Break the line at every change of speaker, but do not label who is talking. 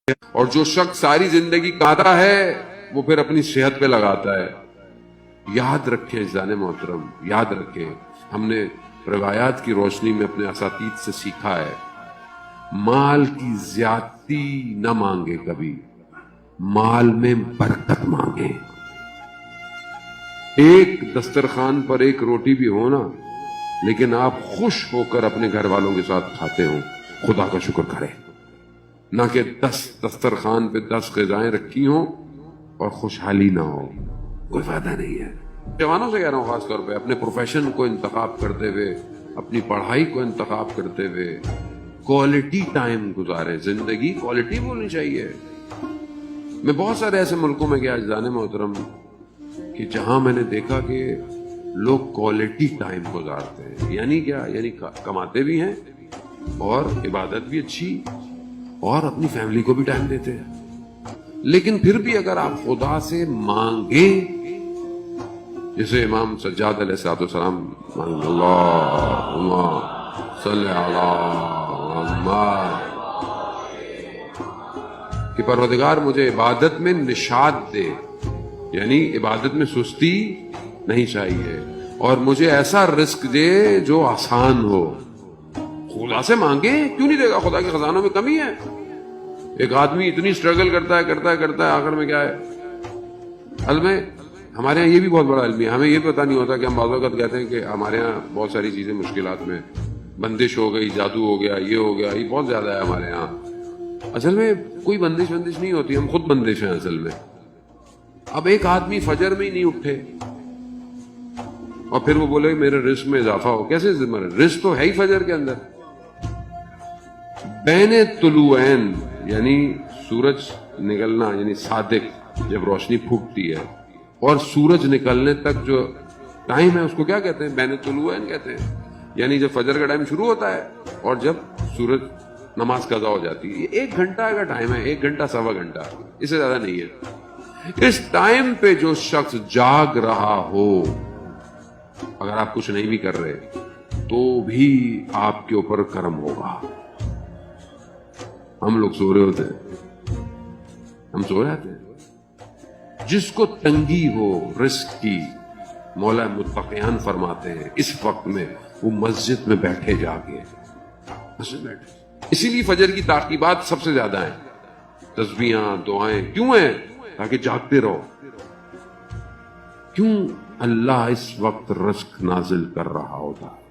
اور جو شخص ساری زندگی کاتا ہے وہ پھر اپنی صحت پہ لگاتا ہے. یاد رکھیں عزیزان محترم، یاد رکھیں، ہم نے روایات کی روشنی میں اپنے اساتید سے سیکھا ہے، مال کی زیادتی نہ مانگے، کبھی مال میں برکت مانگے. ایک دسترخوان پر ایک روٹی بھی ہو نا، لیکن آپ خوش ہو کر اپنے گھر والوں کے ساتھ کھاتے ہو، خدا کا شکر کریں، نہ کہ 10 دسترخوان پہ 10 غذائیں رکھی ہوں اور خوشحالی نہ ہو. کوئی فائدہ نہیں ہے. جوانوں سے کہہ رہا ہوں، خاص طور پہ اپنے پروفیشن کو انتخاب کرتے ہوئے، اپنی پڑھائی کو انتخاب کرتے ہوئے کوالٹی ٹائم گزاریں. زندگی کوالٹی بولنی چاہیے. میں بہت سارے ایسے ملکوں میں گیا عزیزان محترم کہ جہاں میں نے دیکھا کہ لوگ کوالٹی ٹائم گزارتے ہیں. یعنی کیا؟ یعنی کماتے بھی ہیں اور عبادت بھی اچھی اور اپنی فیملی کو بھی ٹائم دیتے ہیں. لیکن پھر بھی اگر آپ خدا سے مانگیں، جیسے امام سجاد علیہ السلام مانگ اللہم صلی علی محمد کہ پروردگار مجھے عبادت میں نشاط دے، یعنی عبادت میں سستی نہیں چاہیے، اور مجھے ایسا رزق دے جو آسان ہو. خدا سے مانگے، کیوں نہیں دے گا؟ خدا کے خزانوں میں کمی ہے. ایک آدمی اتنی سٹرگل کرتا ہے آخر میں کیا ہے؟ اصل میں ہمارے ہاں یہ بھی بہت بڑا علم ہے. ہمیں یہ پتہ نہیں ہوتا کہ ہم بعض اوقات کہتے ہیں کہ ہمارے ہاں بہت ساری چیزیں مشکلات میں، بندش ہو گئی، جادو ہو گیا، یہ ہو گیا، یہ بہت زیادہ ہے ہمارے ہاں. اصل میں کوئی بندش نہیں ہوتی، ہم خود بندش ہیں اصل میں. اب ایک آدمی فجر میں ہی نہیں اٹھے اور پھر وہ بولے میرے رزق میں اضافہ ہو. کیسے رزق تو ہے ہی فجر کے اندر. بین طلوعین یعنی سورج نکلنا، یعنی صادق جب روشنی پھوٹتی ہے اور سورج نکلنے تک جو ٹائم ہے اس کو کیا کہتے ہیں؟ بین طلوعین کہتے ہیں. یعنی جب فجر کا ٹائم شروع ہوتا ہے اور جب سورج نماز قضا ہو جاتی ہے، یہ 1 گھنٹہ کا ٹائم ہے، 1 گھنٹہ سوا گھنٹہ، اس سے زیادہ نہیں ہے. اس ٹائم پہ جو شخص جاگ رہا ہو، اگر آپ کچھ نہیں بھی کر رہے تو بھی آپ کے اوپر کرم ہوگا. ہم لوگ سو رہے ہوتے ہیں، ہم سو رہے ہیں. جس کو تنگی ہو رزق کی، مولا متقیان فرماتے ہیں اس وقت میں وہ مسجد میں بیٹھے جا کے مسجد بیٹھے. اسی لیے فجر کی تعقیبات سب سے زیادہ ہیں، تسبیحاں، دعائیں. کیوں ہیں؟ تاکہ جاگتے رہو. کیوں؟ اللہ اس وقت رزق نازل کر رہا ہوتا ہے.